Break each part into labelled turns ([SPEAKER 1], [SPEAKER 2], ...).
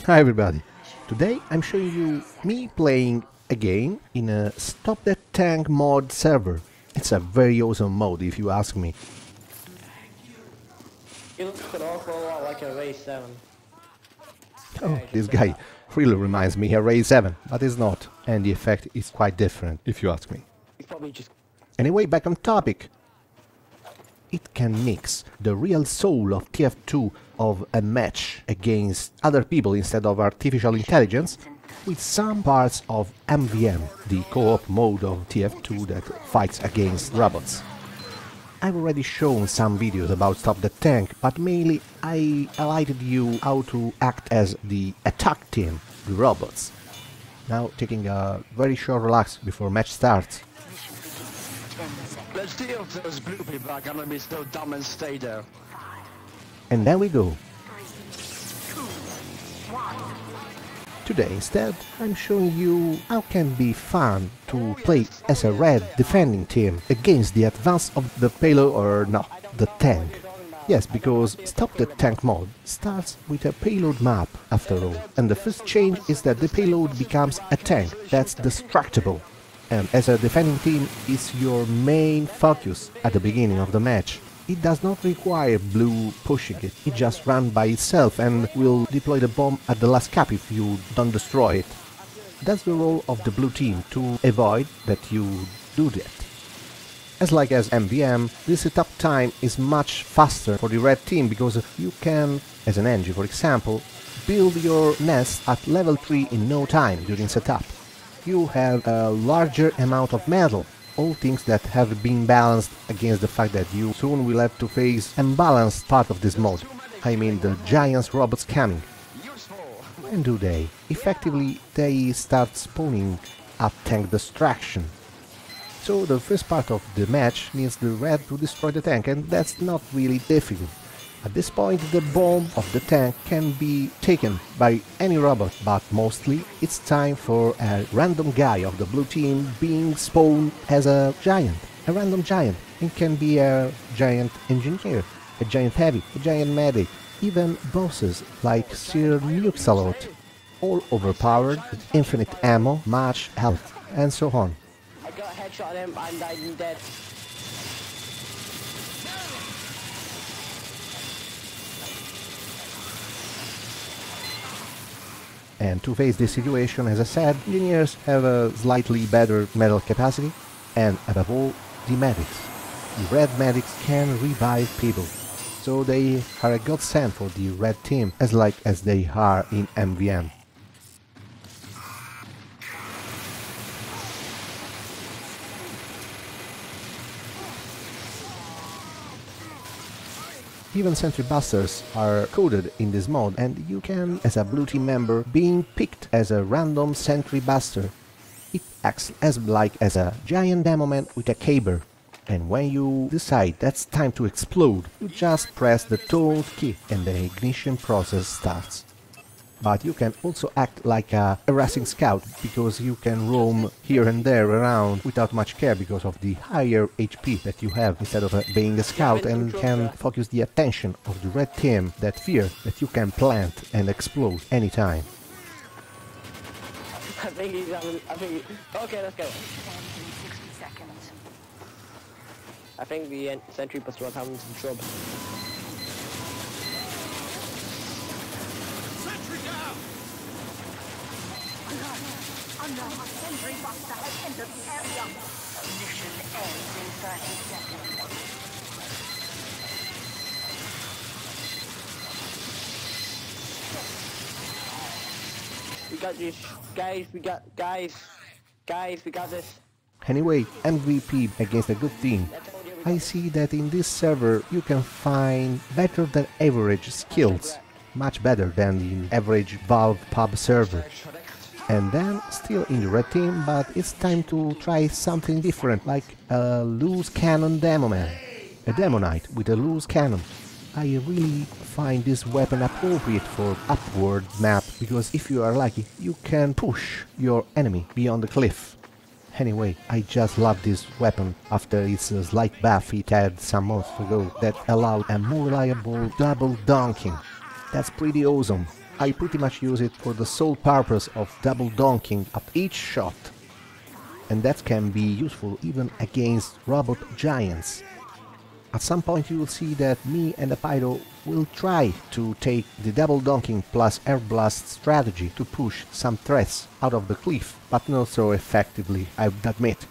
[SPEAKER 1] Hi everybody, today I'm showing you me playing a game in a Stop That Tank mod server. It's a very awesome mode if you ask me.
[SPEAKER 2] You look an awful lot like a Ray 7.
[SPEAKER 1] Oh, this guy really reminds me of Ray 7, but it's not, and the effect is quite different if you ask me.
[SPEAKER 2] He's probably just...
[SPEAKER 1] Anyway, back on topic. It can mix the real soul of TF2 of a match against other people instead of artificial intelligence with some parts of MVM, the co-op mode of TF2 that fights against robots. I've already shown some videos about Stop the Tank, but mainly I highlighted you how to act as the attack team, the robots. Now taking a very short relax before match starts.
[SPEAKER 3] Let's deal with those blue people are gonna be so dumb and stay there.
[SPEAKER 1] And then we go. Today instead I'm showing you how can be fun to play as a red defending team against the advance of the payload or no, the tank. Yes, because Stop the Tank mod starts with a payload map after all, and the first change is that the payload becomes a tank that's destructible. And as a defending team is your main focus at the beginning of the match. It does not require blue pushing it, it just runs by itself and will deploy the bomb at the last cap if you don't destroy it. That's the role of the blue team, to avoid that you do that. As like as MVM, the setup time is much faster for the red team because you can, as an engine for example, build your nest at level 3 in no time during setup. You have a larger amount of metal, all things that have been balanced against the fact that you soon will have to face unbalanced part of this mod. I mean the giant robots coming. When do they? Effectively, they start spawning at tank destruction. So the first part of the match needs the red to destroy the tank, and that's not really difficult. At this point the bomb of the tank can be taken by any robot, but mostly it's time for a random guy of the blue team being spawned as a giant. A random giant. It can be a giant engineer, a giant heavy, a giant medic, even bosses like Sir Nukesalot, all overpowered with infinite ammo, much health, and so on.
[SPEAKER 2] I got a headshot at him and I'm dead.
[SPEAKER 1] And to face this situation, as I said, engineers have a slightly better metal capacity, and above all, the medics. The red medics can revive people, so they are a godsend for the red team, as like as they are in MVM. Even sentry busters are coded in this mode, and you can, as a blue team member, being picked as a random sentry buster. It acts as like as a giant demo man with a caber, and when you decide that's time to explode, you just press the toggle key and the ignition process starts. But you can also act like a harassing scout, because you can roam here and there around without much care because of the higher HP that you have instead of being a scout, and can focus the attention of the red team, that fear that you can plant and explode anytime.
[SPEAKER 2] I think he's having... Okay, let's go. I think the sentry buster was having some trouble.
[SPEAKER 4] Another sentry buster has entered the area. Mission ends in 30 seconds.
[SPEAKER 2] We got this, guys. We got this.
[SPEAKER 1] Anyway, MVP against a good team. I see that in this server you can find better than average skills, much better than the average Valve pub server. And then still in the red team, but it's time to try something different, like a loose cannon demo man. A demo knight with a loose cannon. I really find this weapon appropriate for upward map, because if you are lucky, you can push your enemy beyond the cliff. Anyway, I just love this weapon after its slight buff it had some months ago that allowed a more reliable double dunking. That's pretty awesome. I pretty much use it for the sole purpose of double donking at each shot, and that can be useful even against robot giants. At some point you will see that me and the Pyro will try to take the double donking plus air blast strategy to push some threats out of the cliff, but not so effectively, I would admit.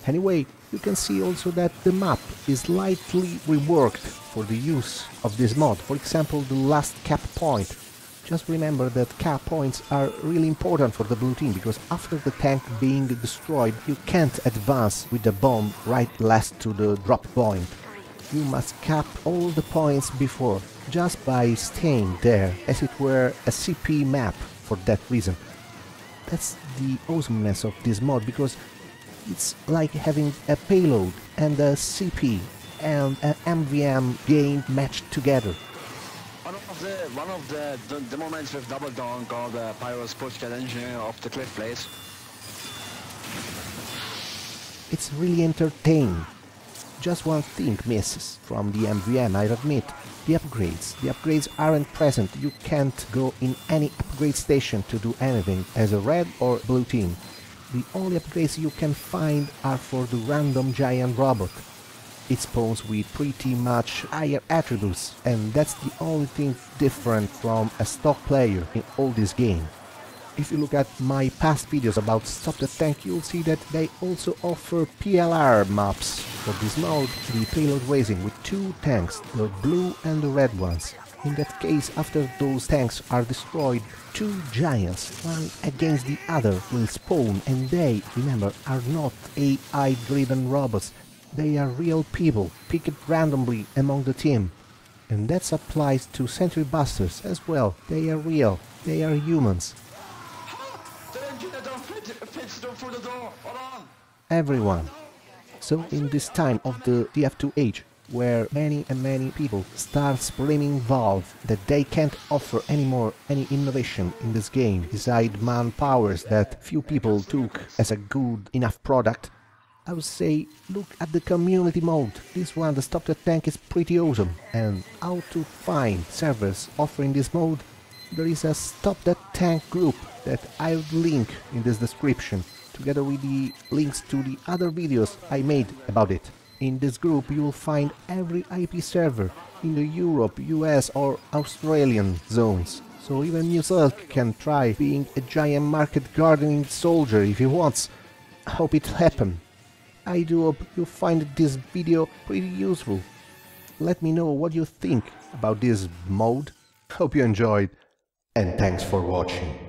[SPEAKER 1] Anyway, you can see also that the map is slightly reworked for the use of this mod. For example, the last cap point. Just remember that cap points are really important for the blue team, because after the tank being destroyed, you can't advance with the bomb right last to the drop point. You must cap all the points before, just by staying there, as it were a CP map for that reason. That's the awesomeness of this mod, because it's like having a payload and a CP and an MVM game matched together.
[SPEAKER 3] One of the moments with double donk or the Pyro's push that engineer off the cliff place.
[SPEAKER 1] It's really entertaining. just one thing misses from the MVM, I admit. The upgrades. The upgrades aren't present. You can't go in any upgrade station to do anything as a red or blue team. The only upgrades you can find are for the random giant robot. It spawns with pretty much higher attributes, and that's the only thing different from a stock player in all this game. If you look at my past videos about Stop the Tank, you'll see that they also offer PLR maps for this mode, the Payload racing with two tanks, the blue and the red ones. In that case, after those tanks are destroyed, two giants, one against the other, will spawn, and they, remember, are not AI-driven robots. They are real people, picked randomly among the team. And that applies to Sentry Busters as well. They are real, they are humans.
[SPEAKER 3] The engineer don't fits through the door. Hold on.
[SPEAKER 1] Everyone. So in this time of the TF2 age, where many people start blaming Valve that they can't offer anymore any innovation in this game beside Mannpowers that few people took as a good enough product, I would say look at the community mode. This one, the Stop the Tank, is pretty awesome. And how to find servers offering this mode? There is a Stop the Tank group that I will link in this description, together with the links to the other videos I made about it. In this group you will find every IP server in the Europe, US or Australian zones. So even Muselk can try being a giant market gardening soldier if he wants. Hope it happen. I do hope you find this video pretty useful. Let me know what you think about this mode. Hope you enjoyed, and thanks for watching.